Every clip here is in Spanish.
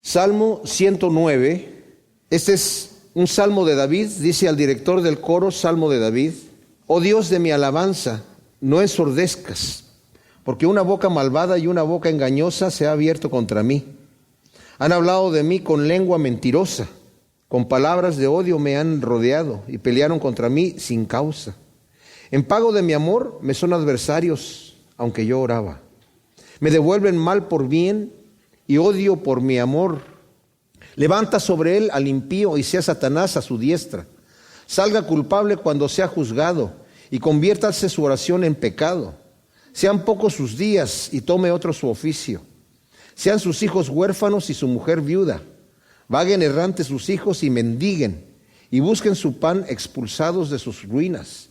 Salmo 109. Este es un salmo de David. Dice al director del coro, Salmo de David: oh Dios de mi alabanza, no ensordezcas, porque una boca malvada y una boca engañosa se ha abierto contra mí. Han hablado de mí con lengua mentirosa, con palabras de odio me han rodeado y pelearon contra mí sin causa. En pago de mi amor me son adversarios, aunque yo oraba. Me devuelven mal por bien y odio por mi amor. Levanta sobre él al impío y sea Satanás a su diestra. Salga culpable cuando sea juzgado y conviértase su oración en pecado. Sean pocos sus días y tome otro su oficio. Sean sus hijos huérfanos y su mujer viuda. Vaguen errantes sus hijos y mendiguen, y busquen su pan expulsados de sus ruinas.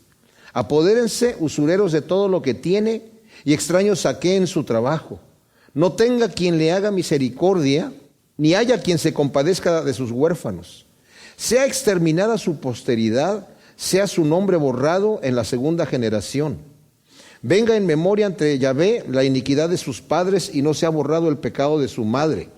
Apodérense usureros de todo lo que tiene, y extraños saqueen su trabajo. No tenga quien le haga misericordia, ni haya quien se compadezca de sus huérfanos. Sea exterminada su posteridad, sea su nombre borrado en la segunda generación. Venga en memoria ante Yahvé la iniquidad de sus padres, y no sea borrado el pecado de su madre.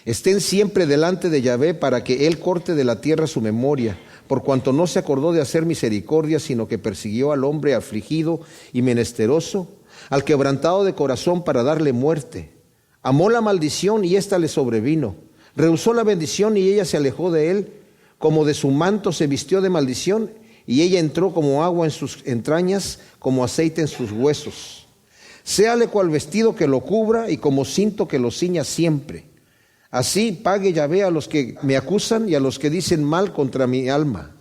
Estén siempre delante de Yahvé para que él corte de la tierra su memoria, por cuanto no se acordó de hacer misericordia, sino que persiguió al hombre afligido y menesteroso, al quebrantado de corazón para darle muerte. Amó la maldición y ésta le sobrevino. Rehusó la bendición y ella se alejó de él. Como de su manto se vistió de maldición, y ella entró como agua en sus entrañas, como aceite en sus huesos. Séale cual vestido que lo cubra y como cinto que lo ciña siempre. Así pague Yahvé a los que me acusan y a los que dicen mal contra mi alma.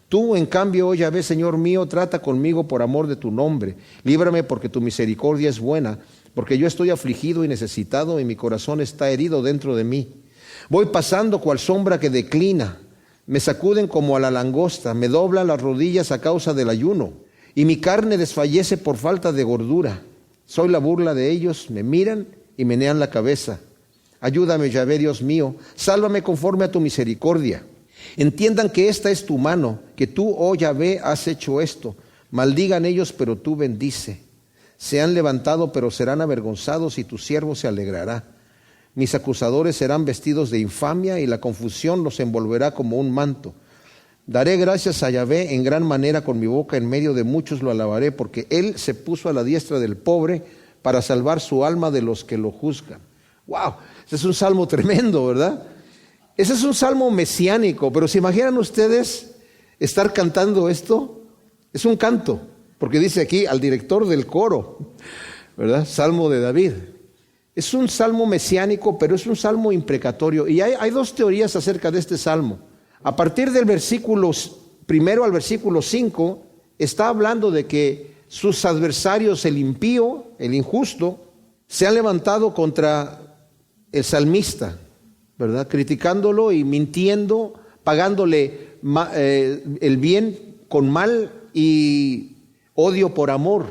Tú, en cambio, oh Yahvé, Señor mío, trata conmigo por amor de tu nombre. Líbrame porque tu misericordia es buena, porque yo estoy afligido y necesitado y mi corazón está herido dentro de mí. Voy pasando cual sombra que declina. Me sacuden como a la langosta, me doblan las rodillas a causa del ayuno, y mi carne desfallece por falta de gordura. Soy la burla de ellos, me miran y menean la cabeza. Ayúdame, Yahvé, Dios mío, sálvame conforme a tu misericordia. Entiendan que esta es tu mano, que tú, oh Yahvé, has hecho esto. Maldigan ellos, pero tú bendice. Se han levantado, pero serán avergonzados, y tu siervo se alegrará. Mis acusadores serán vestidos de infamia, y la confusión los envolverá como un manto. Daré gracias a Yahvé en gran manera con mi boca, en medio de muchos lo alabaré, porque él se puso a la diestra del pobre para salvar su alma de los que lo juzgan. ¡Wow! Ese es un salmo tremendo, ¿verdad? Ese es un salmo mesiánico, pero ¿se imaginan ustedes estar cantando esto? Es un canto, porque dice aquí al director del coro, ¿verdad? Salmo de David. Es un salmo mesiánico, pero es un salmo imprecatorio. Y hay dos teorías acerca de este salmo. A partir del versículo primero al versículo 5, está hablando de que sus adversarios, el impío, el injusto, se han levantado contra el salmista, ¿verdad? Criticándolo y mintiendo, pagándole el bien con mal y odio por amor.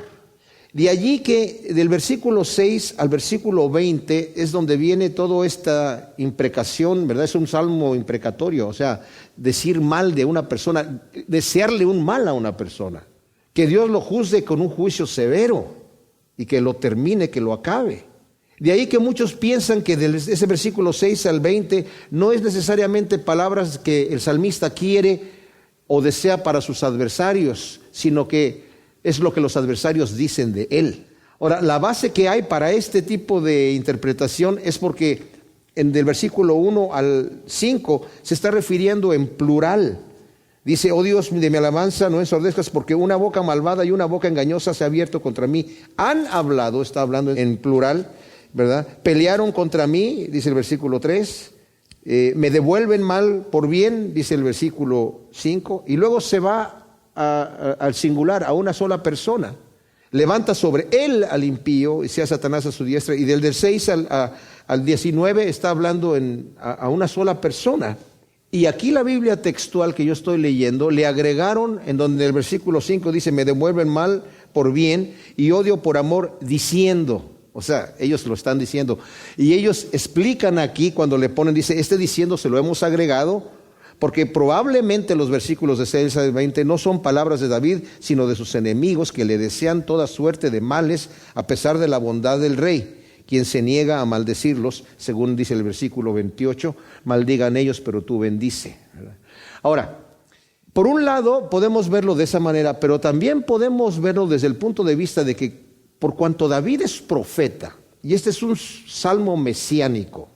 De allí que del versículo 6 al versículo 20 es donde viene toda esta imprecación, ¿verdad? Es un salmo imprecatorio, o sea, decir mal de una persona, desearle un mal a una persona, que Dios lo juzgue con un juicio severo y que lo termine, que lo acabe. De ahí que muchos piensan que de ese versículo 6 al 20 no es necesariamente palabras que el salmista quiere o desea para sus adversarios, sino que es lo que los adversarios dicen de él. Ahora, la base que hay para este tipo de interpretación es porque del versículo 1 al 5 se está refiriendo en plural. Dice, oh Dios de mi alabanza, no ensordezcas, porque una boca malvada y una boca engañosa se ha abierto contra mí. Han hablado, está hablando en plural, ¿verdad? Pelearon contra mí, dice el versículo 3. Me devuelven mal por bien, dice el versículo 5. Y luego se va al singular, a una sola persona. Levanta sobre él al impío y sea Satanás a su diestra. Y del 6 al 19 está hablando a una sola persona. Y aquí la Biblia textual que yo estoy leyendo, le agregaron en donde el versículo 5 dice, me devuelven mal por bien y odio por amor, diciendo. O sea, ellos lo están diciendo. Y ellos explican aquí cuando le ponen, dice, diciendo se lo hemos agregado, porque probablemente los versículos de 6 al 20 no son palabras de David, sino de sus enemigos que le desean toda suerte de males a pesar de la bondad del rey, Quien se niega a maldecirlos, según dice el versículo 28, maldigan ellos, pero tú bendice. Ahora, por un lado podemos verlo de esa manera, pero también podemos verlo desde el punto de vista de que por cuanto David es profeta, y este es un salmo mesiánico,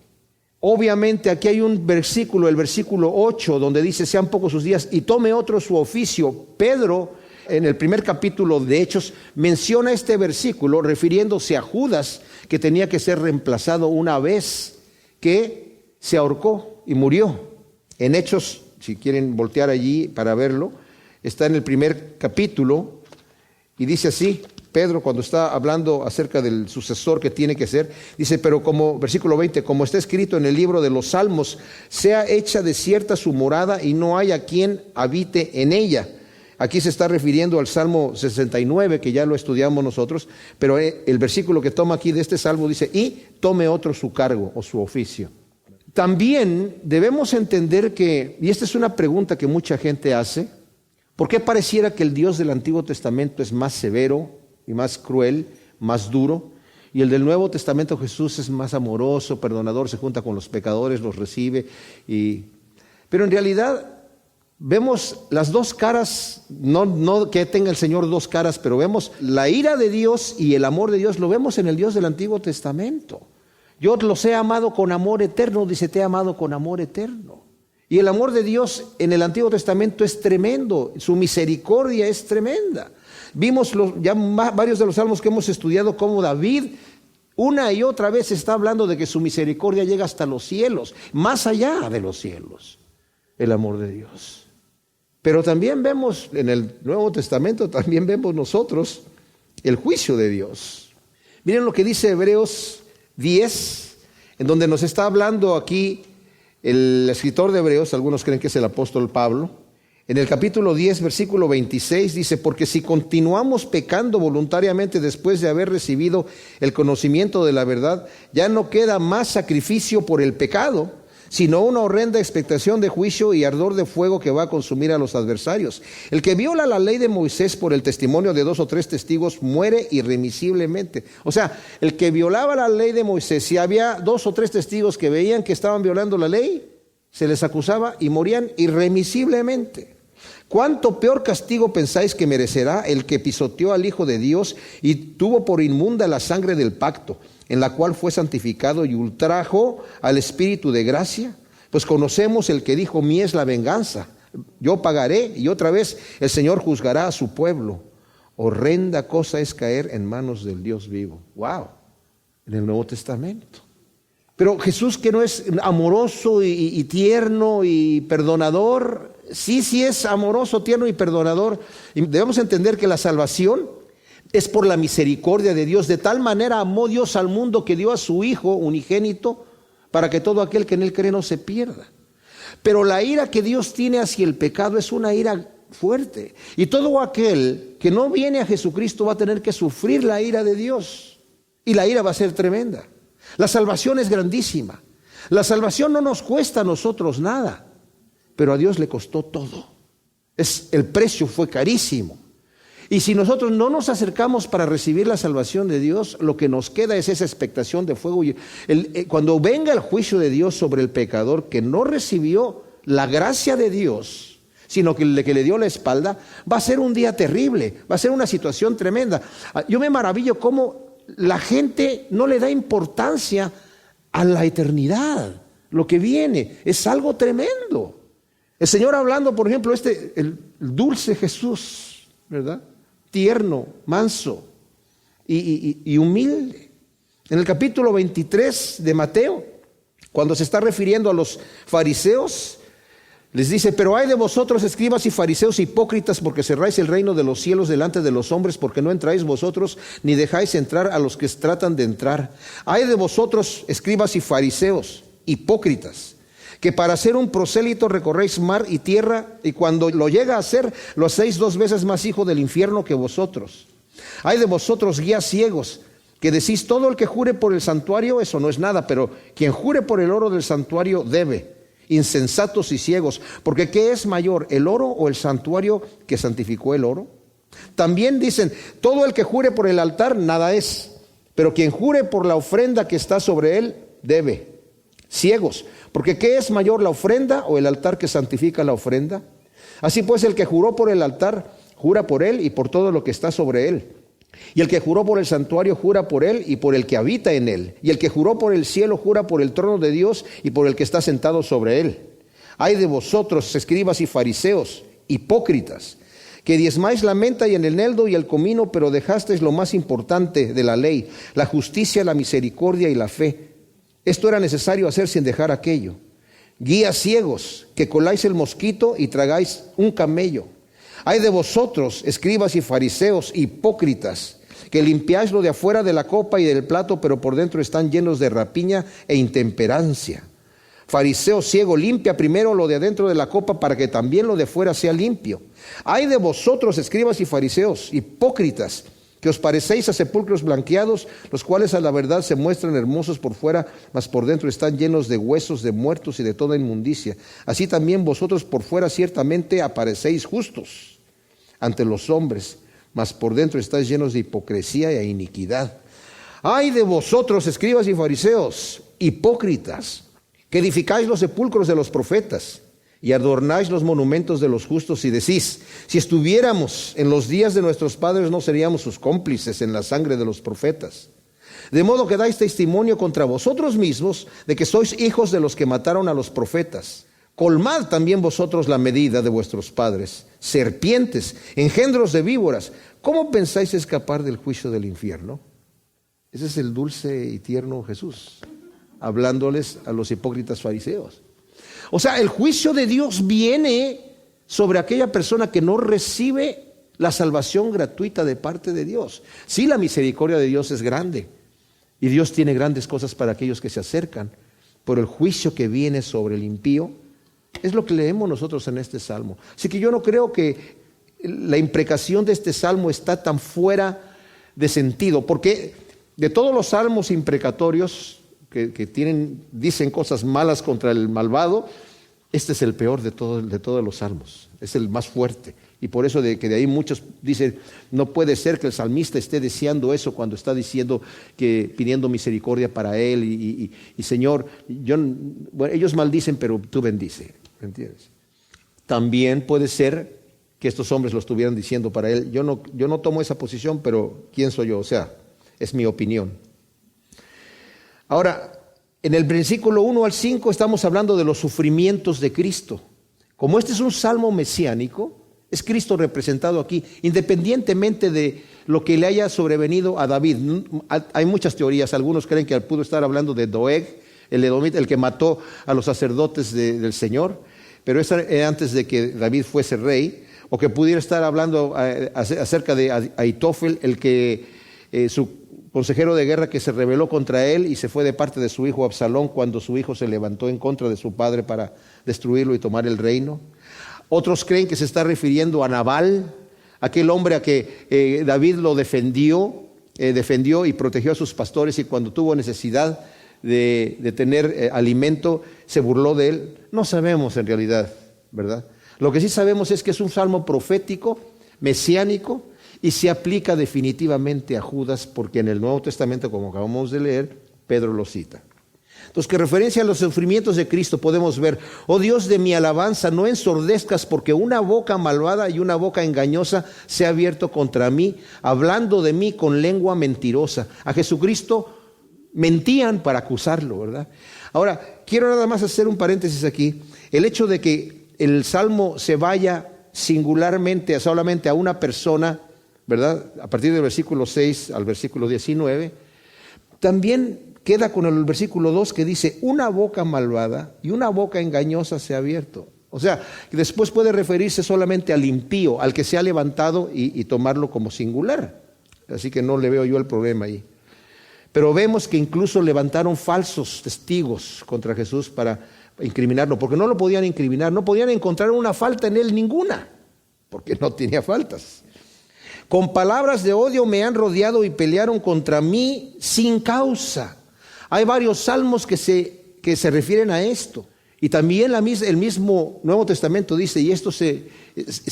obviamente aquí hay un versículo, el versículo 8, donde dice, sean pocos sus días y tome otro su oficio. Pedro, en el primer capítulo de Hechos, menciona este versículo refiriéndose a Judas, que tenía que ser reemplazado una vez que se ahorcó y murió. En Hechos, si quieren voltear allí para verlo, está en el primer capítulo y dice así, Pedro cuando está hablando acerca del sucesor que tiene que ser, dice, pero como, versículo 20, como está escrito en el libro de los Salmos, sea hecha desierta su morada y no haya quien habite en ella. Aquí se está refiriendo al Salmo 69, que ya lo estudiamos nosotros, pero el versículo que toma aquí de este salmo dice, y tome otro su cargo o su oficio. También debemos entender que, y esta es una pregunta que mucha gente hace, ¿por qué pareciera que el Dios del Antiguo Testamento es más severo y más cruel, más duro? Y el del Nuevo Testamento Jesús es más amoroso, perdonador, se junta con los pecadores, los recibe. Pero en realidad vemos las dos caras, no que tenga el Señor dos caras, pero vemos la ira de Dios y el amor de Dios, lo vemos en el Dios del Antiguo Testamento. Yo los he amado con amor eterno, dice, te he amado con amor eterno. Y el amor de Dios en el Antiguo Testamento es tremendo, su misericordia es tremenda. Vimos ya varios de los salmos que hemos estudiado, cómo David una y otra vez está hablando de que su misericordia llega hasta los cielos, más allá de los cielos, el amor de Dios. Pero también vemos en el Nuevo Testamento, también vemos nosotros el juicio de Dios. Miren lo que dice Hebreos 10, en donde nos está hablando aquí el escritor de Hebreos, algunos creen que es el apóstol Pablo. En el capítulo 10, versículo 26 dice, porque si continuamos pecando voluntariamente después de haber recibido el conocimiento de la verdad, ya no queda más sacrificio por el pecado, sino una horrenda expectación de juicio y ardor de fuego que va a consumir a los adversarios. El que viola la ley de Moisés por el testimonio de 2 o 3 testigos muere irremisiblemente. O sea, el que violaba la ley de Moisés, si había 2 o 3 testigos que veían que estaban violando la ley, se les acusaba y morían irremisiblemente. ¿Cuánto peor castigo pensáis que merecerá el que pisoteó al Hijo de Dios y tuvo por inmunda la sangre del pacto, en la cual fue santificado y ultrajó al Espíritu de gracia? Pues conocemos el que dijo, mía es la venganza, yo pagaré, y otra vez el Señor juzgará a su pueblo. Horrenda cosa es caer en manos del Dios vivo. ¡Wow! En el Nuevo Testamento. Pero Jesús, que no es amoroso y tierno y perdonador, sí es amoroso, tierno y perdonador. Y debemos entender que la salvación es por la misericordia de Dios. De tal manera amó Dios al mundo que dio a su Hijo unigénito para que todo aquel que en él cree no se pierda. Pero la ira que Dios tiene hacia el pecado es una ira fuerte. Y todo aquel que no viene a Jesucristo va a tener que sufrir la ira de Dios. Y la ira va a ser tremenda. La salvación es grandísima. La salvación no nos cuesta a nosotros nada, pero a Dios le costó todo. El precio fue carísimo. Y si nosotros no nos acercamos para recibir la salvación de Dios, lo que nos queda es esa expectación de fuego. Cuando venga el juicio de Dios sobre el pecador que no recibió la gracia de Dios, sino que le dio la espalda, va a ser un día terrible, va a ser una situación tremenda. Yo me maravillo cómo la gente no le da importancia a la eternidad. Lo que viene es algo tremendo. El Señor hablando, por ejemplo, el dulce Jesús, ¿verdad? Tierno, manso y humilde. En el capítulo 23 de Mateo, cuando se está refiriendo a los fariseos, les dice, pero ay de vosotros, escribas y fariseos hipócritas, porque cerráis el reino de los cielos delante de los hombres, porque no entráis vosotros, ni dejáis entrar a los que tratan de entrar. Ay de vosotros, escribas y fariseos hipócritas, que para ser un prosélito recorréis mar y tierra, y cuando lo llega a hacer, lo hacéis 2 veces más hijo del infierno que vosotros. Ay de vosotros, guías ciegos, que decís, todo el que jure por el santuario, eso no es nada, pero quien jure por el oro del santuario debe. Insensatos y ciegos, porque ¿qué es mayor, el oro o el santuario que santificó el oro? También dicen, todo el que jure por el altar, nada es, Pero quien jure por la ofrenda que está sobre él, debe. Ciegos, porque ¿qué es mayor, la ofrenda o el altar que santifica la ofrenda? Así pues, el que juró por el altar, jura por él y por todo lo que está sobre él. Y el que juró por el santuario, jura por él y por el que habita en él. Y el que juró por el cielo, jura por el trono de Dios y por el que está sentado sobre él. Ay de vosotros, escribas y fariseos, hipócritas, que diezmáis la menta y el eneldo y el comino, pero dejasteis lo más importante de la ley, la justicia, la misericordia y la fe. Esto era necesario hacer sin dejar aquello. Guías ciegos, que coláis el mosquito y tragáis un camello. Ay de vosotros, escribas y fariseos, hipócritas, que limpiáis lo de afuera de la copa y del plato, pero por dentro están llenos de rapiña e intemperancia. Fariseo ciego, limpia primero lo de adentro de la copa para que también lo de fuera sea limpio. Ay de vosotros, escribas y fariseos, hipócritas, que os parecéis a sepulcros blanqueados, los cuales a la verdad se muestran hermosos por fuera, mas por dentro están llenos de huesos de muertos y de toda inmundicia. Así también vosotros por fuera ciertamente aparecéis justos ante los hombres, mas por dentro estáis llenos de hipocresía e iniquidad. Ay de vosotros, escribas y fariseos, hipócritas, que edificáis los sepulcros de los profetas y adornáis los monumentos de los justos y decís, si estuviéramos en los días de nuestros padres no seríamos sus cómplices en la sangre de los profetas. De modo que dais testimonio contra vosotros mismos de que sois hijos de los que mataron a los profetas. Colmad también vosotros la medida de vuestros padres, serpientes, engendros de víboras. ¿Cómo pensáis escapar del juicio del infierno? Ese es el dulce y tierno Jesús, hablándoles a los hipócritas fariseos. O sea, el juicio de Dios viene sobre aquella persona que no recibe la salvación gratuita de parte de Dios. Sí, la misericordia de Dios es grande y Dios tiene grandes cosas para aquellos que se acercan, pero el juicio que viene sobre el impío es lo que leemos nosotros en este salmo. Así que yo no creo que la imprecación de este salmo está tan fuera de sentido, porque de todos los salmos imprecatorios que dicen cosas malas contra el malvado, este es el peor de todos los salmos, es el más fuerte. Y por eso de ahí muchos dicen, no puede ser que el salmista esté deseando eso cuando está diciendo que pidiendo misericordia para él y Señor, ellos maldicen, pero tú bendice, ¿entiendes? También puede ser que estos hombres lo estuvieran diciendo para él. Yo no tomo esa posición, pero ¿quién soy yo? O sea, es mi opinión. Ahora, en el versículo 1 al 5 estamos hablando de los sufrimientos de Cristo. Como este es un salmo mesiánico, es Cristo representado aquí, independientemente de lo que le haya sobrevenido a David. Hay muchas teorías, algunos creen que pudo estar hablando de Doeg, el edomita, el que mató a los sacerdotes del Señor, pero eso era antes de que David fuese rey, o que pudiera estar hablando acerca de Ahitofel, el que su consejero de guerra que se rebeló contra él y se fue de parte de su hijo Absalón cuando su hijo se levantó en contra de su padre para destruirlo y tomar el reino. Otros creen que se está refiriendo a Nabal, aquel hombre a que David lo defendió y protegió a sus pastores, y cuando tuvo necesidad de tener alimento se burló de él. No sabemos en realidad, ¿verdad? Lo que sí sabemos es que es un salmo profético, mesiánico, y se aplica definitivamente a Judas, porque en el Nuevo Testamento, como acabamos de leer, Pedro lo cita. Entonces, que referencia a los sufrimientos de Cristo podemos ver, oh Dios de mi alabanza, no ensordezcas, porque una boca malvada y una boca engañosa se ha abierto contra mí, hablando de mí con lengua mentirosa. A Jesucristo mentían para acusarlo, ¿verdad? Ahora, quiero nada más hacer un paréntesis aquí. El hecho de que el Salmo se vaya singularmente, solamente a una persona, ¿verdad? A partir del versículo 6 al versículo 19, también queda con el versículo 2 que dice, una boca malvada y una boca engañosa se ha abierto. O sea, que después puede referirse solamente al impío, al que se ha levantado y tomarlo como singular. Así que no le veo yo el problema ahí. Pero vemos que incluso levantaron falsos testigos contra Jesús para incriminarlo, porque no lo podían incriminar, no podían encontrar una falta en él ninguna, porque no tenía faltas. Con palabras de odio me han rodeado y pelearon contra mí sin causa. Hay varios salmos que se refieren a esto. Y también el mismo Nuevo Testamento dice, y esto se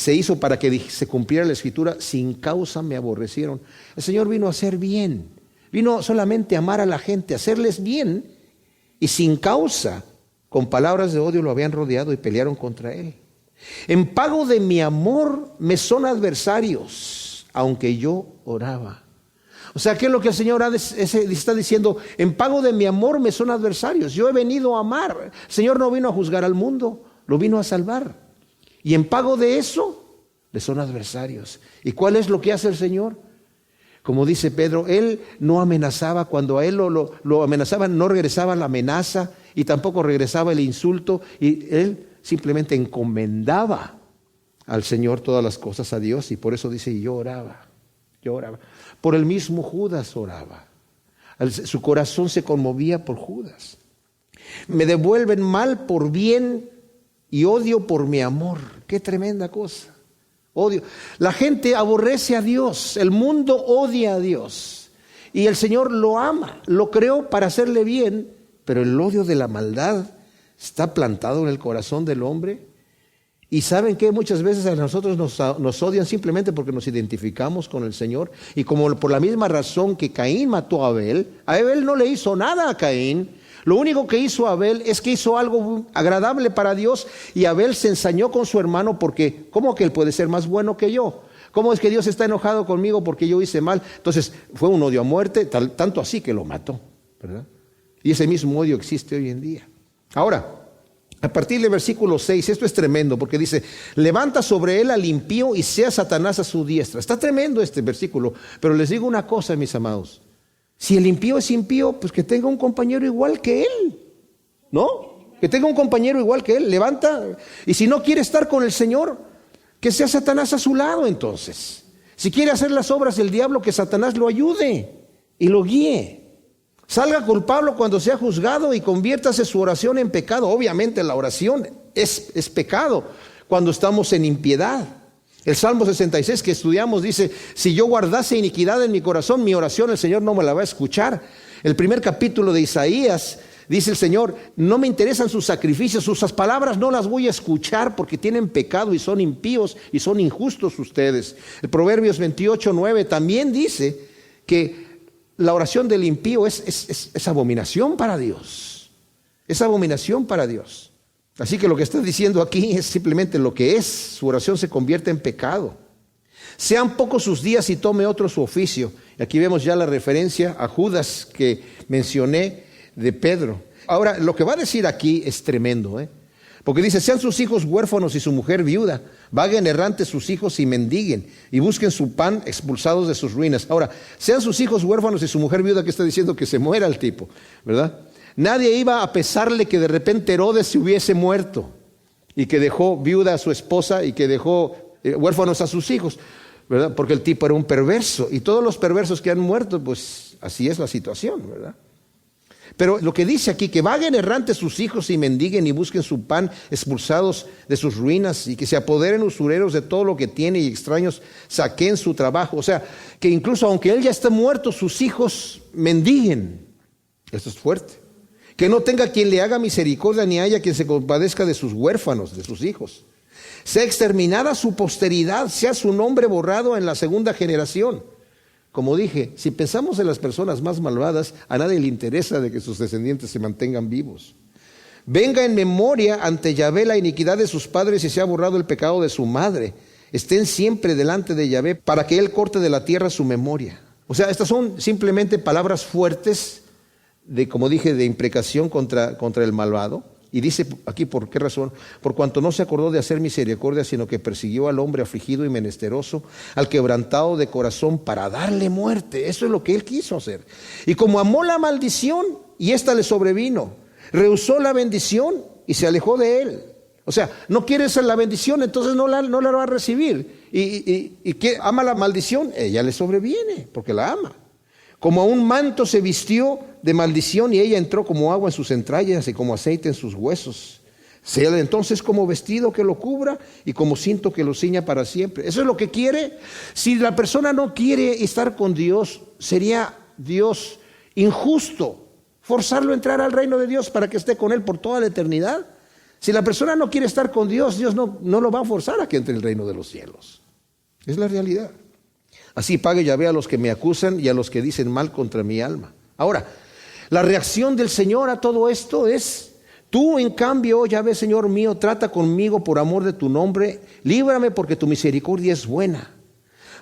hizo para que se cumpliera la Escritura, sin causa me aborrecieron. El Señor vino a hacer bien, Vino solamente a amar a la gente, a hacerles bien, y sin causa, con palabras de odio lo habían rodeado y pelearon contra él. En pago de mi amor me son adversarios, aunque yo oraba. O sea, ¿qué es lo que el Señor está diciendo? En pago de mi amor me son adversarios. Yo he venido a amar. El Señor no vino a juzgar al mundo, lo vino a salvar. Y en pago de eso, le son adversarios. ¿Y cuál es lo que hace el Señor? Como dice Pedro, Él no amenazaba. Cuando a Él lo amenazaban, no regresaba la amenaza y tampoco regresaba el insulto. Y Él simplemente encomendaba al Señor todas las cosas, a Dios. Y por eso dice, yo oraba. Por el mismo Judas oraba. Su corazón se conmovía por Judas. Me devuelven mal por bien y odio por mi amor. Qué tremenda cosa. Odio. La gente aborrece a Dios. El mundo odia a Dios. Y el Señor lo ama. Lo creó para hacerle bien. Pero el odio de la maldad está plantado en el corazón del hombre. Y ¿saben qué? Muchas veces a nosotros nos odian simplemente porque nos identificamos con el Señor. Y como por la misma razón que Caín mató a Abel no le hizo nada a Caín. Lo único que hizo Abel es que hizo algo agradable para Dios, y Abel se ensañó con su hermano porque, ¿cómo que él puede ser más bueno que yo? ¿Cómo es que Dios está enojado conmigo porque yo hice mal? Entonces fue un odio a muerte, tanto así que lo mató, ¿verdad? Y ese mismo odio existe hoy en día. Ahora, a partir del versículo 6, esto es tremendo porque dice, levanta sobre él al impío y sea Satanás a su diestra. Está tremendo este versículo, pero les digo una cosa, mis amados. Si el impío es impío, pues que tenga un compañero igual que él, ¿no? Que tenga un compañero igual que él, levanta. Y si no quiere estar con el Señor, que sea Satanás a su lado entonces. Si quiere hacer las obras del diablo, que Satanás lo ayude y lo guíe. Salga culpable cuando sea juzgado y conviértase su oración en pecado. Obviamente la oración es pecado cuando estamos en impiedad. El Salmo 66 que estudiamos dice, si yo guardase iniquidad en mi corazón, mi oración el Señor no me la va a escuchar. El primer capítulo de Isaías dice el Señor, no me interesan sus sacrificios, sus palabras no las voy a escuchar porque tienen pecado y son impíos y son injustos ustedes. El Proverbios 28:9 también dice que la oración del impío es abominación para Dios. Es abominación para Dios. Así que lo que está diciendo aquí es simplemente lo que es. Su oración se convierte en pecado. Sean pocos sus días y tome otro su oficio. Y aquí vemos ya la referencia a Judas que mencioné de Pedro. Ahora, lo que va a decir aquí es tremendo, porque dice, sean sus hijos huérfanos y su mujer viuda, vaguen errantes sus hijos y mendiguen, y busquen su pan expulsados de sus ruinas. Ahora, sean sus hijos huérfanos y su mujer viuda, que está diciendo que se muera el tipo, ¿verdad? Nadie iba a pesarle que de repente Herodes se hubiese muerto y que dejó viuda a su esposa y que dejó huérfanos a sus hijos, ¿verdad? Porque el tipo era un perverso, y todos los perversos que han muerto, pues así es la situación, ¿verdad? Pero lo que dice aquí, que vaguen errantes sus hijos y mendiguen y busquen su pan expulsados de sus ruinas, y que se apoderen usureros de todo lo que tiene y extraños saquen su trabajo. O sea, que incluso aunque él ya esté muerto, sus hijos mendiguen. Esto es fuerte. Que no tenga quien le haga misericordia, ni haya quien se compadezca de sus huérfanos, de sus hijos. Sea exterminada su posteridad, sea su nombre borrado en la segunda generación. Como dije, si pensamos en las personas más malvadas, a nadie le interesa de que sus descendientes se mantengan vivos. Venga en memoria ante Yahvé la iniquidad de sus padres y sea borrado el pecado de su madre. Estén siempre delante de Yahvé para que él corte de la tierra su memoria. O sea, estas son simplemente palabras fuertes de, como dije, de imprecación contra el malvado. Y dice aquí por qué razón: por cuanto no se acordó de hacer misericordia, sino que persiguió al hombre afligido y menesteroso, al quebrantado de corazón, para darle muerte. Eso es lo que él quiso hacer. Y como amó la maldición y ésta le sobrevino, rehusó la bendición y se alejó de él. O sea, no quiere ser la bendición, entonces no la va a recibir. Y que ama la maldición, ella le sobreviene porque la ama. Como a un manto se vistió de maldición y ella entró como agua en sus entrañas y como aceite en sus huesos. Sea entonces como vestido que lo cubra y como cinto que lo ciña para siempre. Eso es lo que quiere. Si la persona no quiere estar con Dios, sería Dios injusto forzarlo a entrar al reino de Dios para que esté con Él por toda la eternidad. Si la persona no quiere estar con Dios, Dios no lo va a forzar a que entre en el reino de los cielos. Es la realidad. Así pague Yahvé a los que me acusan y a los que dicen mal contra mi alma. Ahora, la reacción del Señor a todo esto es: tú, en cambio, oh Yahvé, Señor mío, trata conmigo por amor de tu nombre, líbrame porque tu misericordia es buena.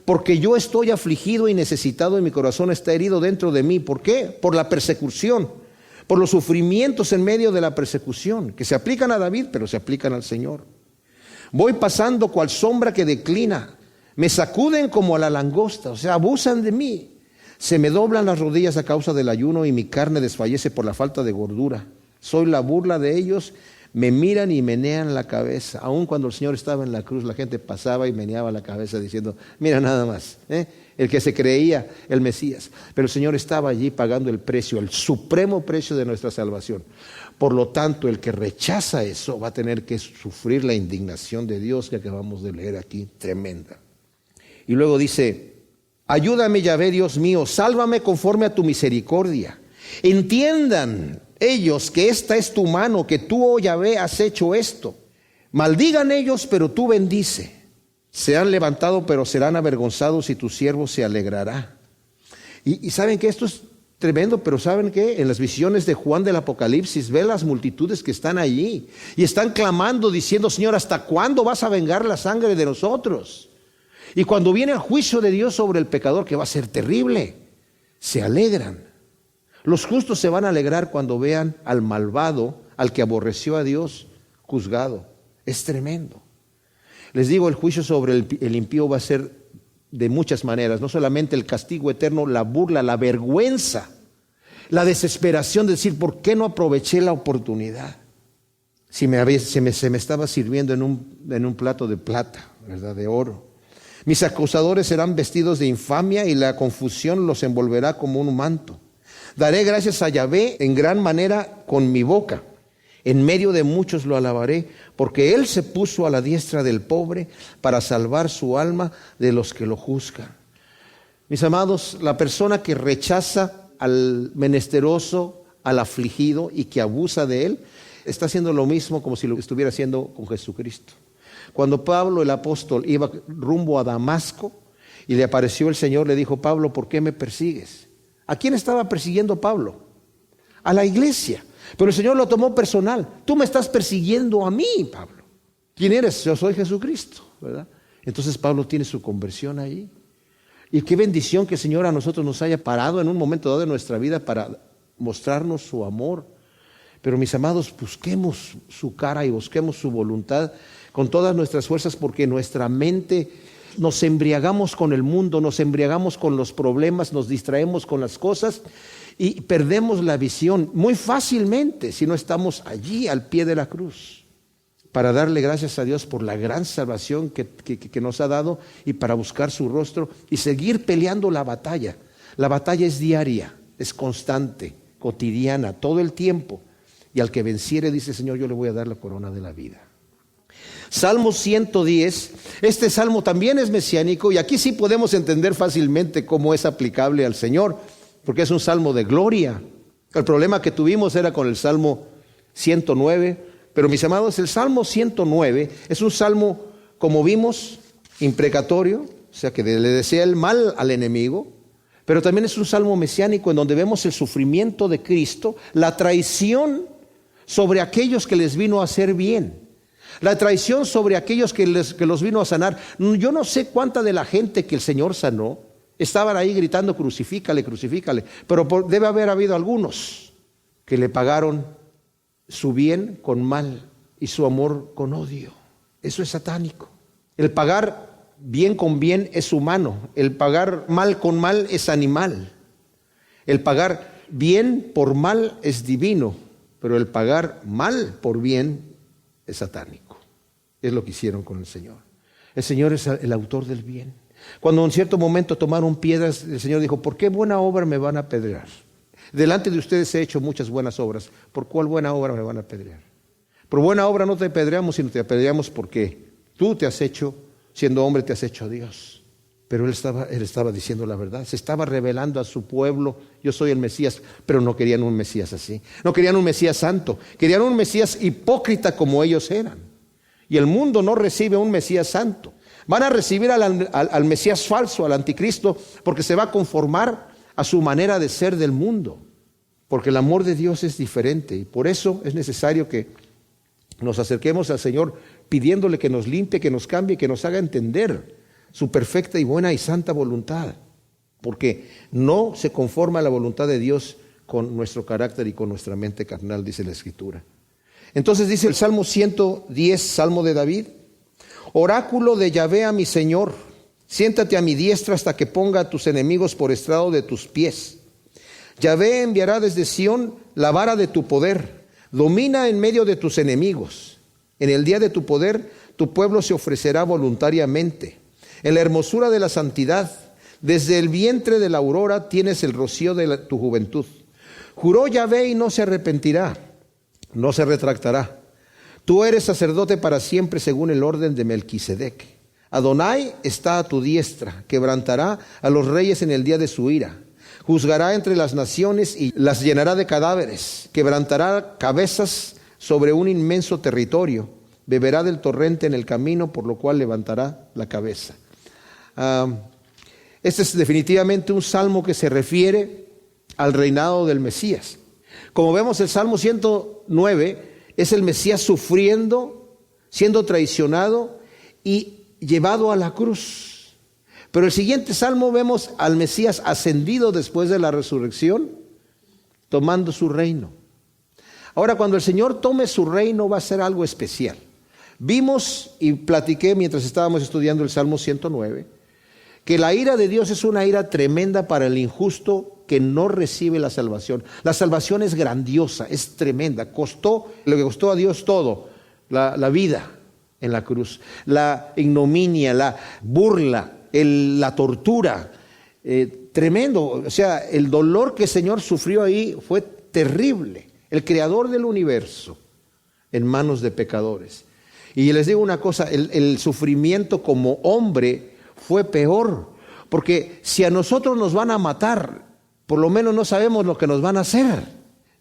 Porque yo estoy afligido y necesitado y mi corazón está herido dentro de mí. ¿Por qué? Por la persecución, por los sufrimientos en medio de la persecución, que se aplican a David, pero se aplican al Señor. Voy pasando cual sombra que declina, me sacuden como a la langosta, o sea, abusan de mí. Se me doblan las rodillas a causa del ayuno y mi carne desfallece por la falta de gordura. Soy la burla de ellos, me miran y menean la cabeza. Aun cuando el Señor estaba en la cruz, la gente pasaba y meneaba la cabeza diciendo: mira nada más, el que se creía el Mesías. Pero el Señor estaba allí pagando el precio, el supremo precio de nuestra salvación. Por lo tanto, el que rechaza eso va a tener que sufrir la indignación de Dios que acabamos de leer aquí, tremenda. Y luego dice: ayúdame, Yahvé, Dios mío, sálvame conforme a tu misericordia. Entiendan ellos que esta es tu mano, que tú, oh Yahvé, has hecho esto. Maldigan ellos, pero tú bendice. Se han levantado, pero serán avergonzados y tu siervo se alegrará. Y saben que esto es tremendo, pero ¿saben qué? En las visiones de Juan del Apocalipsis ve las multitudes que están allí y están clamando diciendo: Señor, ¿hasta cuándo vas a vengar la sangre de nosotros? Y cuando viene el juicio de Dios sobre el pecador, que va a ser terrible, se alegran. Los justos se van a alegrar cuando vean al malvado, al que aborreció a Dios, juzgado. Es tremendo. Les digo, el juicio sobre el impío va a ser de muchas maneras. No solamente el castigo eterno, la burla, la vergüenza, la desesperación de decir: ¿por qué no aproveché la oportunidad? Se me estaba sirviendo en un plato de plata, ¿verdad? De oro. Mis acusadores serán vestidos de infamia y la confusión los envolverá como un manto. Daré gracias a Yahvé en gran manera con mi boca. En medio de muchos lo alabaré, porque Él se puso a la diestra del pobre para salvar su alma de los que lo juzgan. Mis amados, la persona que rechaza al menesteroso, al afligido y que abusa de él, está haciendo lo mismo como si lo estuviera haciendo con Jesucristo. Cuando Pablo, el apóstol, iba rumbo a Damasco y le apareció el Señor, le dijo: Pablo, ¿por qué me persigues? ¿A quién estaba persiguiendo Pablo? A la iglesia. Pero el Señor lo tomó personal. Tú me estás persiguiendo a mí, Pablo. ¿Quién eres? Yo soy Jesucristo, ¿verdad? Entonces Pablo tiene su conversión ahí. Y qué bendición que el Señor a nosotros nos haya parado en un momento dado de nuestra vida para mostrarnos su amor. Pero mis amados, busquemos su cara y busquemos su voluntad con todas nuestras fuerzas, porque nuestra mente nos embriagamos con el mundo, nos embriagamos con los problemas, nos distraemos con las cosas y perdemos la visión muy fácilmente si no estamos allí al pie de la cruz, para darle gracias a Dios por la gran salvación que nos ha dado y para buscar su rostro y seguir peleando la batalla. La batalla es diaria, es constante, cotidiana, todo el tiempo. Y al que venciere, dice el Señor, yo le voy a dar la corona de la vida. Salmo 110, este salmo también es mesiánico y aquí sí podemos entender fácilmente cómo es aplicable al Señor, porque es un salmo de gloria. El problema que tuvimos era con el Salmo 109, pero mis amados, el Salmo 109 es un salmo, como vimos, imprecatorio, o sea que le desea el mal al enemigo, pero también es un salmo mesiánico en donde vemos el sufrimiento de Cristo, la traición sobre aquellos que les vino a hacer bien. La traición sobre aquellos que los vino a sanar. Yo no sé cuánta de la gente que el Señor sanó estaban ahí gritando: crucifícale, crucifícale. Pero debe haber habido algunos que le pagaron su bien con mal y su amor con odio. Eso es satánico. El pagar bien con bien es humano. El pagar mal con mal es animal. El pagar bien por mal es divino. Pero el pagar mal por bien es satánico. Es lo que hicieron con el Señor. El Señor es el autor del bien. Cuando en cierto momento tomaron piedras, el Señor dijo: ¿por qué buena obra me van a apedrear? Delante de ustedes he hecho muchas buenas obras. ¿Por cuál buena obra me van a apedrear? Por buena obra no te apedreamos, sino te apedreamos porque tú te has hecho, siendo hombre, te has hecho Dios. Pero él estaba diciendo la verdad, se estaba revelando a su pueblo: yo soy el Mesías. Pero no querían un Mesías así, no querían un Mesías santo, querían un Mesías hipócrita como ellos eran. Y el mundo no recibe un Mesías santo. Van a recibir al Mesías falso, al anticristo, porque se va a conformar a su manera de ser del mundo. Porque el amor de Dios es diferente y por eso es necesario que nos acerquemos al Señor pidiéndole que nos limpie, que nos cambie, que nos haga entender su perfecta y buena y santa voluntad. Porque no se conforma la voluntad de Dios con nuestro carácter y con nuestra mente carnal, dice la Escritura. Entonces dice el Salmo 110, Salmo de David: oráculo de Yahvé a mi Señor, siéntate a mi diestra hasta que ponga a tus enemigos por estrado de tus pies. Yahvé enviará desde Sión la vara de tu poder, domina en medio de tus enemigos. En el día de tu poder, tu pueblo se ofrecerá voluntariamente. En la hermosura de la santidad, desde el vientre de la aurora tienes el rocío de tu juventud. Juró Yahvé y no se arrepentirá, no se retractará. Tú eres sacerdote para siempre según el orden de Melquisedec. Adonai está a tu diestra, quebrantará a los reyes en el día de su ira. Juzgará entre las naciones y las llenará de cadáveres. Quebrantará cabezas sobre un inmenso territorio. Beberá del torrente en el camino, por lo cual levantará la cabeza. Este es definitivamente un salmo que se refiere al reinado del Mesías. Como vemos, el Salmo 109 es el Mesías sufriendo, siendo traicionado y llevado a la cruz. Pero el siguiente salmo vemos al Mesías ascendido después de la resurrección, tomando su reino. Ahora, cuando el Señor tome su reino, va a ser algo especial. Vimos y platiqué mientras estábamos estudiando el Salmo 109, que la ira de Dios es una ira tremenda para el injusto que no recibe la salvación. La salvación es grandiosa, es tremenda. Costó lo que costó a Dios todo, la vida en la cruz, la ignominia, la burla, la tortura, tremendo. O sea, el dolor que el Señor sufrió ahí fue terrible. El creador del universo en manos de pecadores. Y les digo una cosa, el sufrimiento como hombre fue peor, porque si a nosotros nos van a matar, por lo menos no sabemos lo que nos van a hacer.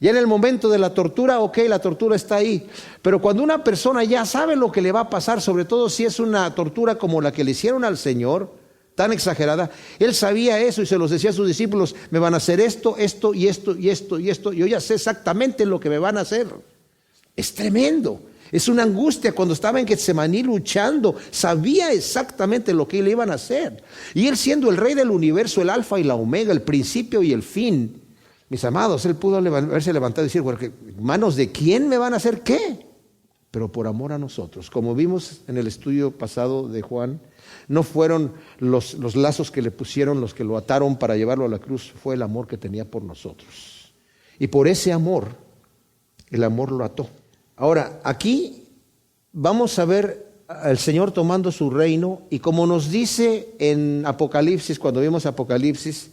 Ya en el momento de la tortura, ok, la tortura está ahí, pero cuando una persona ya sabe lo que le va a pasar, sobre todo si es una tortura como la que le hicieron al Señor, tan exagerada, él sabía eso y se los decía a sus discípulos: me van a hacer esto, esto y esto y esto y esto, yo ya sé exactamente lo que me van a hacer. Es tremendo. Es una angustia. Cuando estaba en Getsemaní luchando, sabía exactamente lo que le iban a hacer. Y él, siendo el rey del universo, el alfa y la omega, el principio y el fin, mis amados, él pudo haberse levantado y decir: bueno, ¿manos de quién me van a hacer qué? Pero por amor a nosotros, como vimos en el estudio pasado de Juan, no fueron los lazos que le pusieron los que lo ataron para llevarlo a la cruz, fue el amor que tenía por nosotros. Y por ese amor, el amor lo ató. Ahora, aquí vamos a ver al Señor tomando su reino, y como nos dice en Apocalipsis, cuando vimos Apocalipsis,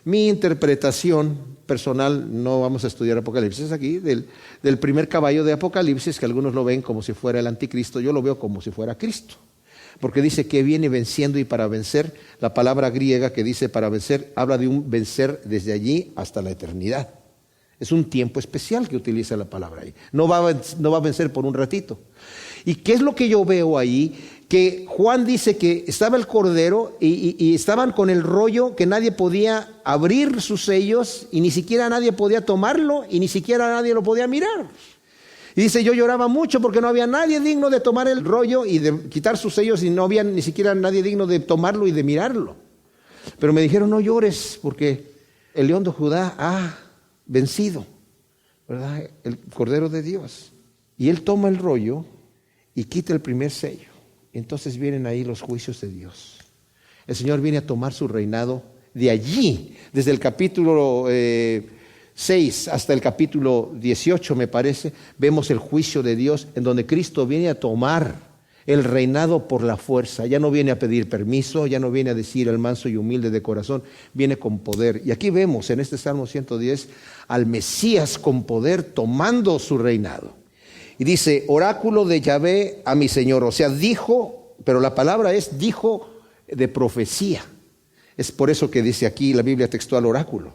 mi interpretación personal, no vamos a estudiar Apocalipsis aquí, del primer caballo de Apocalipsis, que algunos lo ven como si fuera el anticristo, yo lo veo como si fuera Cristo, porque dice que viene venciendo y para vencer. La palabra griega que dice para vencer, habla de un vencer desde allí hasta la eternidad. Es un tiempo especial que utiliza la palabra ahí. No va a vencer por un ratito. ¿Y qué es lo que yo veo ahí? Que Juan dice que estaba el Cordero y estaban con el rollo que nadie podía abrir sus sellos y ni siquiera nadie podía tomarlo y ni siquiera nadie lo podía mirar. Y dice: yo lloraba mucho porque no había nadie digno de tomar el rollo y de quitar sus sellos, y no había ni siquiera nadie digno de tomarlo y de mirarlo. Pero me dijeron: no llores, porque el León de Judá ha vencido, ¿verdad? El Cordero de Dios. Y él toma el rollo y quita el primer sello. Entonces vienen ahí los juicios de Dios. El Señor viene a tomar su reinado de allí, desde el capítulo 6 hasta el capítulo 18, me parece, vemos el juicio de Dios, en donde Cristo viene a tomar el reinado por la fuerza. Ya no viene a pedir permiso, ya no viene a decir: el manso y humilde de corazón, viene con poder. Y aquí vemos en este Salmo 110 al Mesías con poder tomando su reinado. Y dice: oráculo de Yahvé a mi Señor. O sea, dijo, pero la palabra es dijo de profecía. Es por eso que dice aquí la Biblia textual oráculo.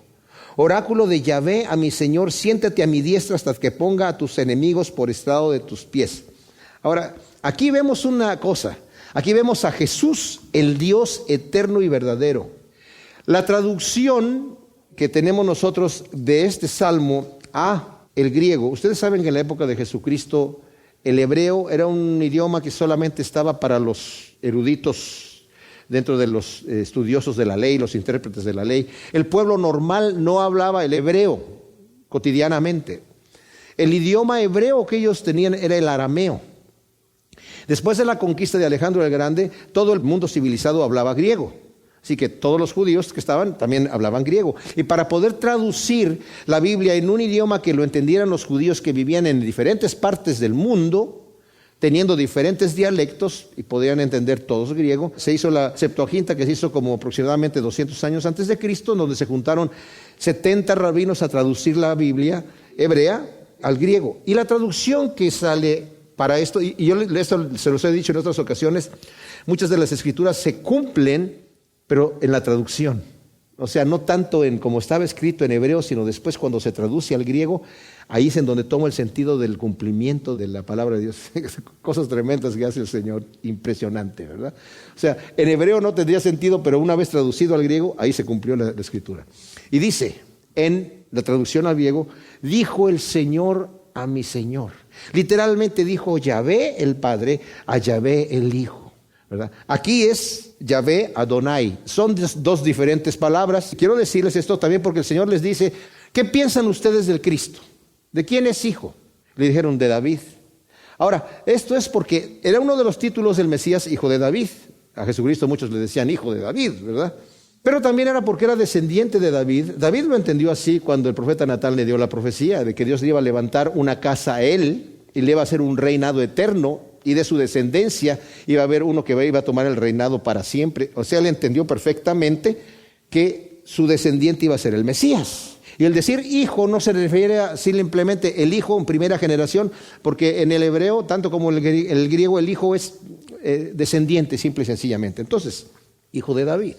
Oráculo de Yahvé a mi Señor, siéntate a mi diestra hasta que ponga a tus enemigos por estrado de tus pies. Ahora, aquí vemos una cosa. Aquí vemos a Jesús, el Dios eterno y verdadero. La traducción que tenemos nosotros de este salmo a el griego, ustedes saben que en la época de Jesucristo el hebreo era un idioma que solamente estaba para los eruditos dentro de los estudiosos de la ley, los intérpretes de la ley. El pueblo normal no hablaba el hebreo cotidianamente. El idioma hebreo que ellos tenían era el arameo. Después de la conquista de Alejandro el Grande, todo el mundo civilizado hablaba griego. Así que todos los judíos que estaban también hablaban griego. Y para poder traducir la Biblia en un idioma que lo entendieran los judíos que vivían en diferentes partes del mundo, teniendo diferentes dialectos y podían entender todos griego, se hizo la Septuaginta, que se hizo como aproximadamente 200 años antes de Cristo, donde se juntaron 70 rabinos a traducir la Biblia hebrea al griego. Y la traducción que sale para esto, y yo esto se los he dicho en otras ocasiones, muchas de las escrituras se cumplen, pero en la traducción. O sea, no tanto en como estaba escrito en hebreo, sino después cuando se traduce al griego, ahí es en donde toma el sentido del cumplimiento de la palabra de Dios. Cosas tremendas que hace el Señor, impresionante, ¿verdad? O sea, en hebreo no tendría sentido, pero una vez traducido al griego, ahí se cumplió la escritura. Y dice, en la traducción al griego, dijo el Señor a mi Señor. Literalmente dijo Yahvé el Padre a Yahvé el Hijo, ¿verdad? Aquí es Yahvé Adonai. Son dos diferentes palabras. Quiero decirles esto también porque el Señor les dice, ¿qué piensan ustedes del Cristo? ¿De quién es hijo? Le dijeron, de David. Ahora, esto es porque era uno de los títulos del Mesías, hijo de David. A Jesucristo muchos le decían hijo de David, ¿verdad? Pero también era porque era descendiente de David. David lo entendió así cuando el profeta Natán le dio la profecía de que Dios le iba a levantar una casa a él y le iba a hacer un reinado eterno, y de su descendencia iba a haber uno que iba a tomar el reinado para siempre. O sea, él entendió perfectamente que su descendiente iba a ser el Mesías. Y el decir hijo no se refiere a simplemente el hijo en primera generación, porque en el hebreo, tanto como en el griego, el hijo es descendiente, simple y sencillamente. Entonces, hijo de David.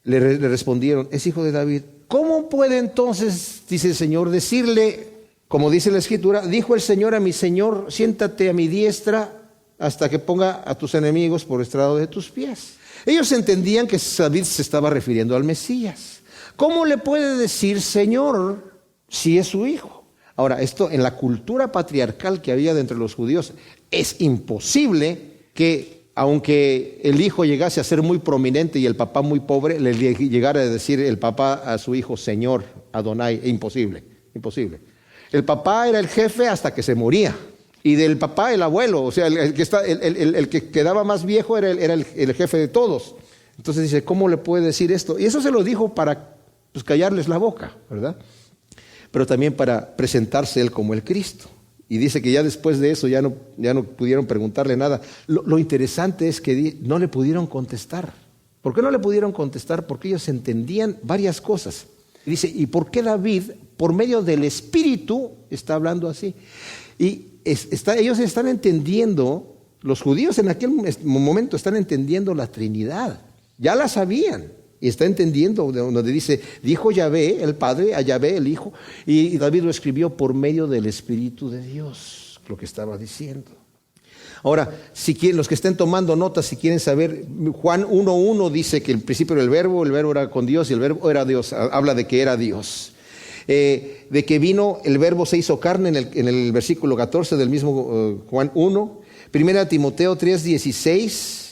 Le respondieron, es hijo de David. ¿Cómo puede entonces, dice el Señor, decirle, como dice la Escritura, dijo el Señor a mi Señor, siéntate a mi diestra hasta que ponga a tus enemigos por estrado de tus pies? Ellos entendían que David se estaba refiriendo al Mesías. ¿Cómo le puede decir Señor si es su hijo? Ahora, esto en la cultura patriarcal que había dentro de los judíos, es imposible que, aunque el hijo llegase a ser muy prominente y el papá muy pobre, le llegara a decir el papá a su hijo Señor, Adonai. Imposible, imposible. El papá era el jefe hasta que se moría. Y del papá el abuelo, o sea, el que quedaba más viejo era el jefe de todos. Entonces dice, ¿cómo le puede decir esto? Y eso se lo dijo para callarles la boca, ¿verdad? Pero también para presentarse él como el Cristo. Y dice que ya después de eso ya no pudieron preguntarle nada. Lo interesante es que no le pudieron contestar. ¿Por qué no le pudieron contestar? Porque ellos entendían varias cosas. Y dice, ¿y por qué David, por medio del Espíritu, está hablando así? Y ellos están entendiendo, los judíos en aquel momento están entendiendo la Trinidad. Ya la sabían. Y está entendiendo donde dice, dijo Yahvé, el Padre, a Yahvé, el Hijo. Y David lo escribió por medio del Espíritu de Dios, lo que estaba diciendo. Ahora, los que estén tomando notas, si quieren saber, Juan 1:1 dice que el principio era el verbo era con Dios y el verbo era Dios. Habla de que era Dios. De que vino, el verbo se hizo carne en el versículo 14 del mismo Juan 1, 1 Timoteo 3:16,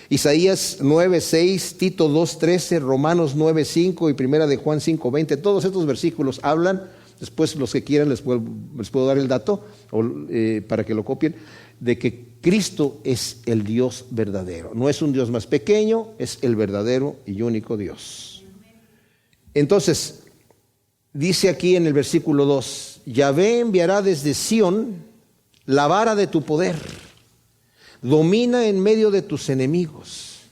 Isaías 9:6, Tito 2:13, Romanos 9:5 y 1 de Juan 5:20. Todos estos versículos hablan, después los que quieran les puedo dar el dato para que lo copien, de que Cristo es el Dios verdadero. No es un Dios más pequeño, es el verdadero y único Dios. Entonces, dice aquí en el versículo 2, Yahvé enviará desde Sión la vara de tu poder, domina en medio de tus enemigos.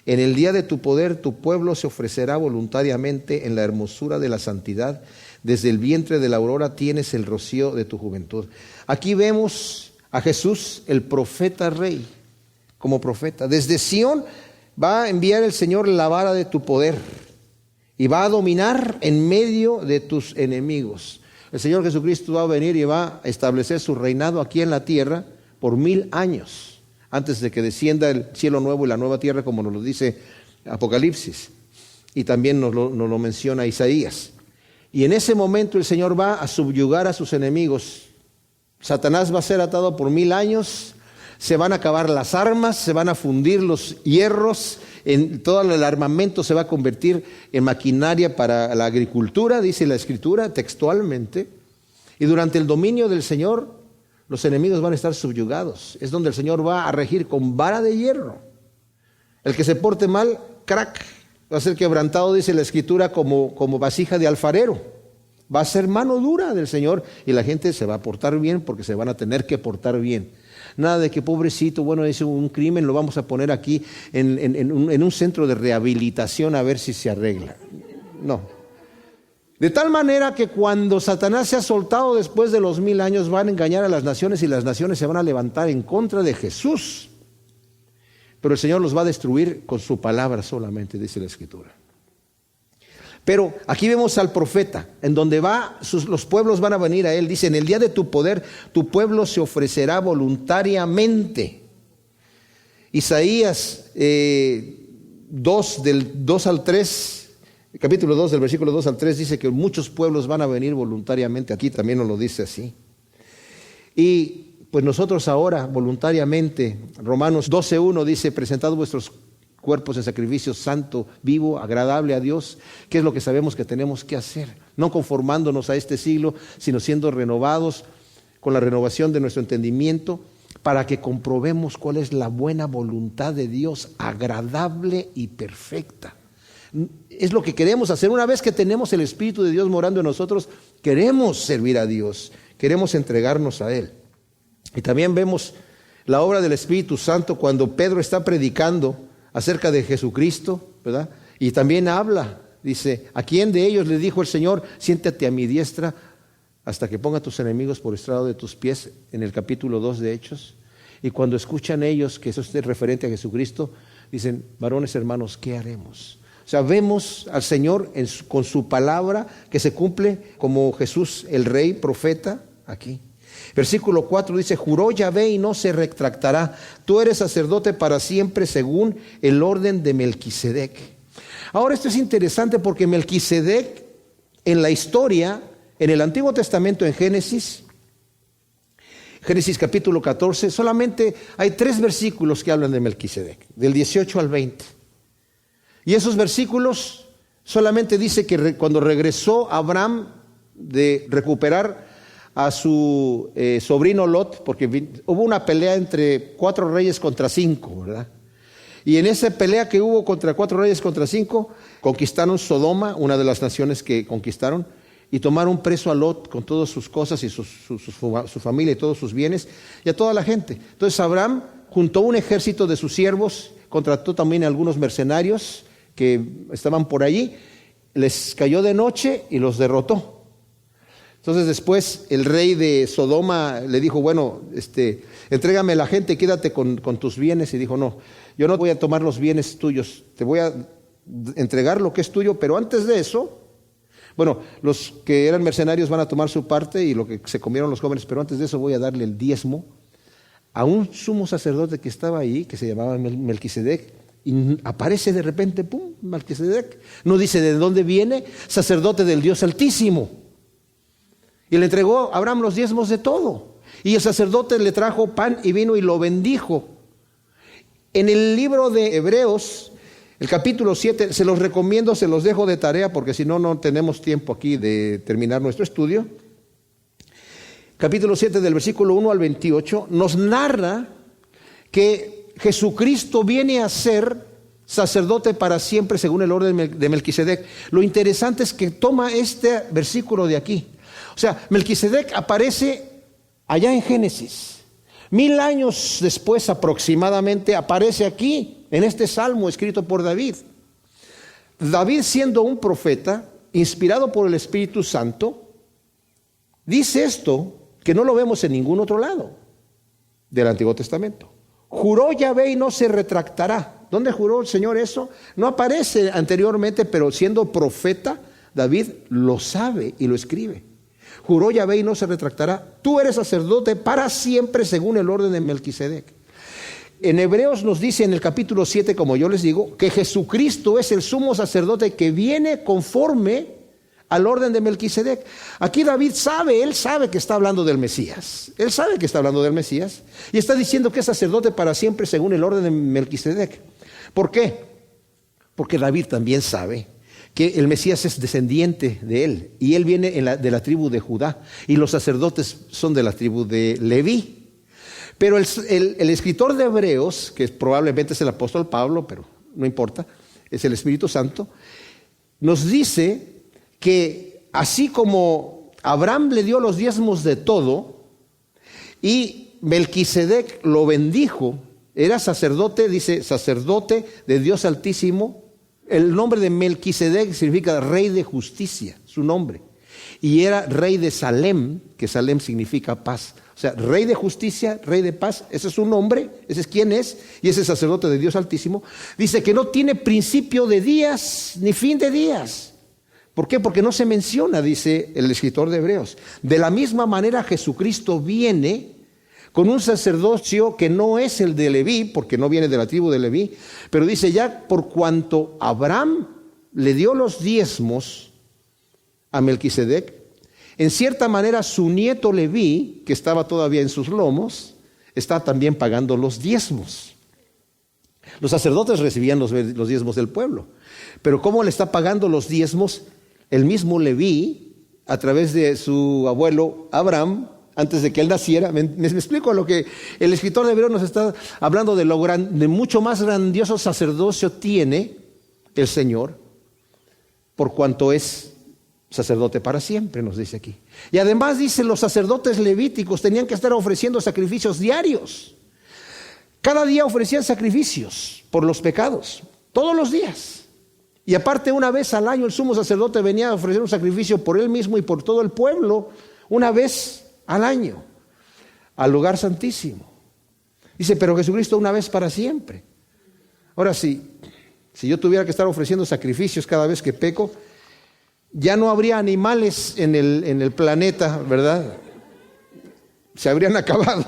En el día de tu poder tu pueblo se ofrecerá voluntariamente en la hermosura de la santidad. Desde el vientre de la aurora tienes el rocío de tu juventud. Aquí vemos a Jesús, el profeta rey, como profeta. Desde Sión va a enviar el Señor la vara de tu poder. Y va a dominar en medio de tus enemigos. El Señor Jesucristo va a venir y va a establecer su reinado aquí en la tierra por 1000 años. antes de que descienda el cielo nuevo y la nueva tierra, como nos lo dice Apocalipsis. Y también nos lo menciona Isaías. Y en ese momento el Señor va a subyugar a sus enemigos. Satanás va a ser atado por 1000 años, se van a acabar las armas, se van a fundir los hierros, todo el armamento se va a convertir en maquinaria para la agricultura, dice la Escritura textualmente. Y durante el dominio del Señor, los enemigos van a estar subyugados. Es donde el Señor va a regir con vara de hierro. El que se porte mal, crack, va a ser quebrantado, dice la Escritura, como vasija de alfarero. Va a ser mano dura del Señor y la gente se va a portar bien porque se van a tener que portar bien. Nada de que pobrecito, bueno, es un crimen, lo vamos a poner aquí en un centro de rehabilitación a ver si se arregla. No. De tal manera que cuando Satanás se ha soltado después de los 1000 años, van a engañar a las naciones y las naciones se van a levantar en contra de Jesús. Pero el Señor los va a destruir con su palabra solamente, dice la Escritura. Pero aquí vemos al profeta, en donde los pueblos van a venir a él. Dice, en el día de tu poder, tu pueblo se ofrecerá voluntariamente. Isaías 2, del 2 al 3, capítulo 2, del versículo 2 al 3, dice que muchos pueblos van a venir voluntariamente. Aquí también nos lo dice así. Y pues nosotros ahora, voluntariamente, Romanos 12:1 dice, presentad vuestros cuerpos en sacrificio santo, vivo, agradable a Dios, que es lo que sabemos que tenemos que hacer, no conformándonos a este siglo, sino siendo renovados con la renovación de nuestro entendimiento, para que comprobemos cuál es la buena voluntad de Dios, agradable y perfecta. Es lo que queremos hacer. Una vez que tenemos el Espíritu de Dios morando en nosotros, queremos servir a Dios, queremos entregarnos a Él. Y también vemos la obra del Espíritu Santo cuando Pedro está predicando acerca de Jesucristo, ¿verdad? Y también habla, dice, ¿a quién de ellos le dijo el Señor, siéntate a mi diestra hasta que ponga tus enemigos por estrado de tus pies? En el capítulo 2 de Hechos. Y cuando escuchan ellos que eso es referente a Jesucristo, dicen, varones hermanos, ¿qué haremos? O sea, vemos al Señor con su palabra que se cumple como Jesús, el rey, profeta, aquí. Versículo 4 dice, juró Yahvé y no se retractará. Tú eres sacerdote para siempre según el orden de Melquisedec. Ahora esto es interesante porque Melquisedec en la historia, en el Antiguo Testamento, en Génesis capítulo 14, solamente hay 3 versículos que hablan de Melquisedec, del 18 al 20. Y esos versículos solamente dice que cuando regresó Abraham de recuperar a su sobrino Lot, porque hubo una pelea entre 4 reyes contra 5, ¿verdad? Y en esa pelea que hubo contra 4 reyes contra 5, conquistaron Sodoma, una de las naciones que conquistaron, y tomaron preso a Lot con todas sus cosas y su familia y todos sus bienes, y a toda la gente. Entonces Abraham juntó un ejército de sus siervos, contrató también a algunos mercenarios que estaban por allí, les cayó de noche y los derrotó. Entonces después el rey de Sodoma le dijo, bueno, entrégame la gente, quédate con tus bienes. Y dijo, no, yo no voy a tomar los bienes tuyos, te voy a entregar lo que es tuyo, pero antes de eso, bueno, los que eran mercenarios van a tomar su parte y lo que se comieron los jóvenes, pero antes de eso voy a darle el diezmo a un sumo sacerdote que estaba ahí, que se llamaba Melquisedec, y aparece de repente, pum, Melquisedec. No dice de dónde viene, sacerdote del Dios Altísimo. Y le entregó a Abraham los diezmos de todo. Y el sacerdote le trajo pan y vino y lo bendijo. En el libro de Hebreos, el capítulo 7, se los recomiendo, se los dejo de tarea porque si no, no tenemos tiempo aquí de terminar nuestro estudio. Capítulo 7 del versículo 1 al 28 nos narra que Jesucristo viene a ser sacerdote para siempre según el orden de Melquisedec. Lo interesante es que toma este versículo de aquí. O sea, Melquisedec aparece allá en Génesis. 1000 años después aproximadamente aparece aquí, en este salmo escrito por David. David, siendo un profeta, inspirado por el Espíritu Santo, dice esto que no lo vemos en ningún otro lado del Antiguo Testamento. Juró Yahvé y no se retractará. ¿Dónde juró el Señor eso? No aparece anteriormente, pero siendo profeta, David lo sabe y lo escribe. Juró Yahvé y no se retractará. Tú eres sacerdote para siempre según el orden de Melquisedec. En Hebreos nos dice en el capítulo 7, como yo les digo, que Jesucristo es el sumo sacerdote que viene conforme al orden de Melquisedec. Aquí David sabe, él sabe que está hablando del Mesías. Él sabe que está hablando del Mesías y está diciendo que es sacerdote para siempre según el orden de Melquisedec. ¿Por qué? Porque David también sabe que el Mesías es descendiente de él y él viene de la tribu de Judá y los sacerdotes son de la tribu de Leví. Pero el escritor de Hebreos, que probablemente es el apóstol Pablo, pero no importa, es el Espíritu Santo, nos dice que así como Abraham le dio los diezmos de todo y Melquisedec lo bendijo, era sacerdote, dice sacerdote de Dios Altísimo. El nombre de Melquisedec significa rey de justicia, su nombre. Y era rey de Salem, que Salem significa paz. O sea, rey de justicia, rey de paz, ese es su nombre, ese es quién es, y ese sacerdote de Dios Altísimo. Dice que no tiene principio de días, ni fin de días. ¿Por qué? Porque no se menciona, dice el escritor de Hebreos. De la misma manera Jesucristo viene con un sacerdocio que no es el de Leví, porque no viene de la tribu de Leví, pero dice ya por cuanto Abraham le dio los diezmos a Melquisedec, en cierta manera su nieto Leví, que estaba todavía en sus lomos, está también pagando los diezmos. Los sacerdotes recibían los diezmos del pueblo, pero ¿cómo le está pagando los diezmos el mismo Leví a través de su abuelo Abraham? Antes de que él naciera, me explico lo que el escritor de Hebreos nos está hablando de mucho más grandioso sacerdocio tiene el Señor, por cuanto es sacerdote para siempre, nos dice aquí. Y además dice, los sacerdotes levíticos tenían que estar ofreciendo sacrificios diarios. Cada día ofrecían sacrificios por los pecados, todos los días. Y aparte, una vez al año el sumo sacerdote venía a ofrecer un sacrificio por él mismo y por todo el pueblo, una vez al año, al lugar santísimo. Dice, pero Jesucristo una vez para siempre. Ahora, si yo tuviera que estar ofreciendo sacrificios cada vez que peco, ya no habría animales en el planeta, ¿verdad? Se habrían acabado.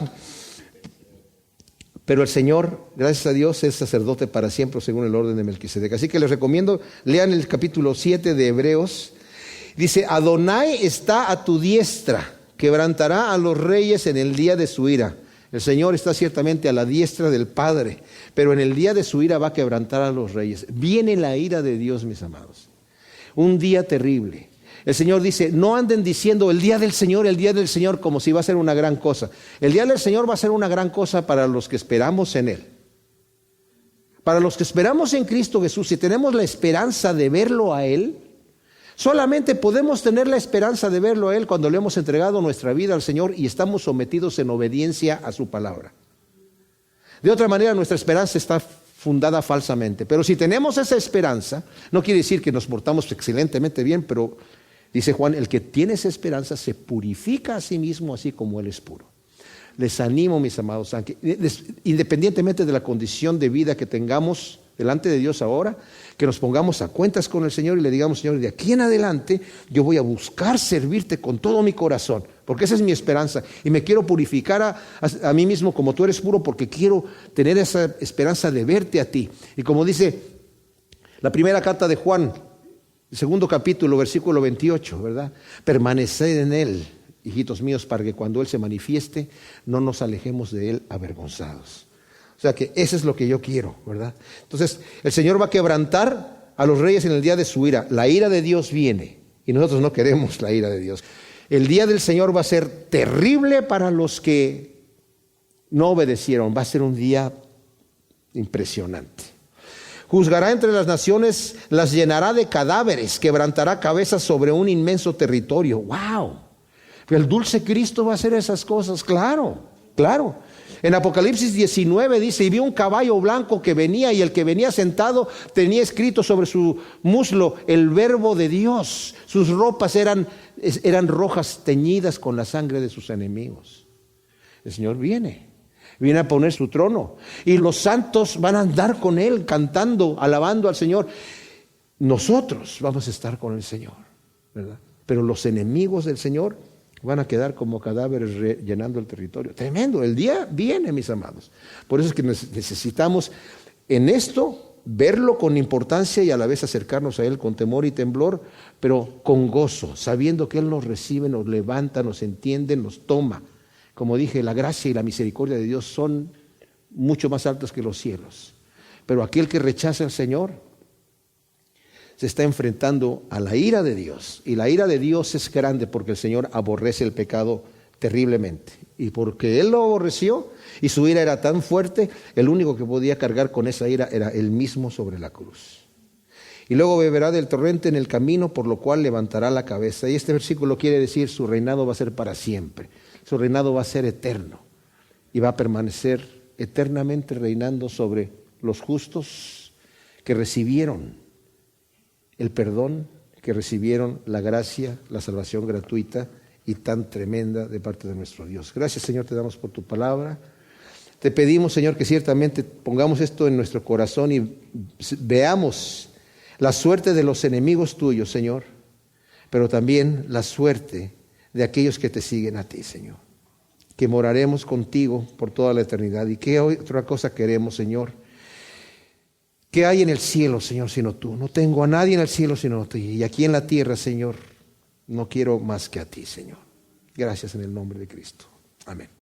Pero el Señor, gracias a Dios, es sacerdote para siempre según el orden de Melquisedec. Así que les recomiendo, lean el capítulo 7 de Hebreos. Dice, Adonai está a tu diestra, quebrantará a los reyes en el día de su ira. El Señor está ciertamente a la diestra del Padre, pero en el día de su ira va a quebrantar a los reyes. Viene la ira de Dios, mis amados. Un día terrible. El Señor dice, no anden diciendo el día del Señor, como si va a ser una gran cosa. El día del Señor va a ser una gran cosa para los que esperamos en Él. Para los que esperamos en Cristo Jesús y tenemos la esperanza de verlo a Él, solamente podemos tener la esperanza de verlo a Él cuando le hemos entregado nuestra vida al Señor y estamos sometidos en obediencia a su palabra. De otra manera, nuestra esperanza está fundada falsamente. Pero si tenemos esa esperanza, no quiere decir que nos portamos excelentemente bien, pero dice Juan, el que tiene esa esperanza se purifica a sí mismo así como Él es puro. Les animo, mis amados, independientemente de la condición de vida que tengamos delante de Dios ahora, que nos pongamos a cuentas con el Señor y le digamos, Señor, de aquí en adelante yo voy a buscar servirte con todo mi corazón, porque esa es mi esperanza y me quiero purificar a mí mismo como tú eres puro, porque quiero tener esa esperanza de verte a ti. Y como dice la primera carta de Juan, el segundo capítulo, versículo 28, ¿verdad? Permaneced en Él, hijitos míos, para que cuando Él se manifieste no nos alejemos de Él avergonzados. O sea que eso es lo que yo quiero, ¿verdad? Entonces, el Señor va a quebrantar a los reyes en el día de su ira. La ira de Dios viene y nosotros no queremos la ira de Dios. El día del Señor va a ser terrible para los que no obedecieron. Va a ser un día impresionante. Juzgará entre las naciones, las llenará de cadáveres, quebrantará cabezas sobre un inmenso territorio. ¡Wow! El dulce Cristo va a hacer esas cosas, claro, claro. En Apocalipsis 19 dice, y vi un caballo blanco que venía, y el que venía sentado tenía escrito sobre su muslo el verbo de Dios. Sus ropas eran rojas, teñidas con la sangre de sus enemigos. El Señor viene a poner su trono, y los santos van a andar con Él, cantando, alabando al Señor. Nosotros vamos a estar con el Señor, ¿verdad? Pero los enemigos del Señor Van a quedar como cadáveres llenando el territorio. Tremendo, el día viene, mis amados. Por eso es que necesitamos en esto verlo con importancia y a la vez acercarnos a Él con temor y temblor, pero con gozo, sabiendo que Él nos recibe, nos levanta, nos entiende, nos toma. Como dije, la gracia y la misericordia de Dios son mucho más altas que los cielos. Pero aquel que rechaza al Señor se está enfrentando a la ira de Dios. Y la ira de Dios es grande porque el Señor aborrece el pecado terriblemente. Y porque Él lo aborreció y su ira era tan fuerte, el único que podía cargar con esa ira era Él mismo sobre la cruz. Y luego beberá del torrente en el camino, por lo cual levantará la cabeza. Y este versículo quiere decir, su reinado va a ser para siempre. Su reinado va a ser eterno. Y va a permanecer eternamente reinando sobre los justos que recibieron el perdón, que recibieron la gracia, la salvación gratuita y tan tremenda de parte de nuestro Dios. Gracias, Señor, te damos por tu palabra. Te pedimos, Señor, que ciertamente pongamos esto en nuestro corazón y veamos la suerte de los enemigos tuyos, Señor, pero también la suerte de aquellos que te siguen a ti, Señor. Que moraremos contigo por toda la eternidad. ¿Y qué otra cosa queremos, Señor? ¿Qué hay en el cielo, Señor, sino tú? No tengo a nadie en el cielo sino tú. Y aquí en la tierra, Señor, no quiero más que a ti, Señor. Gracias en el nombre de Cristo. Amén.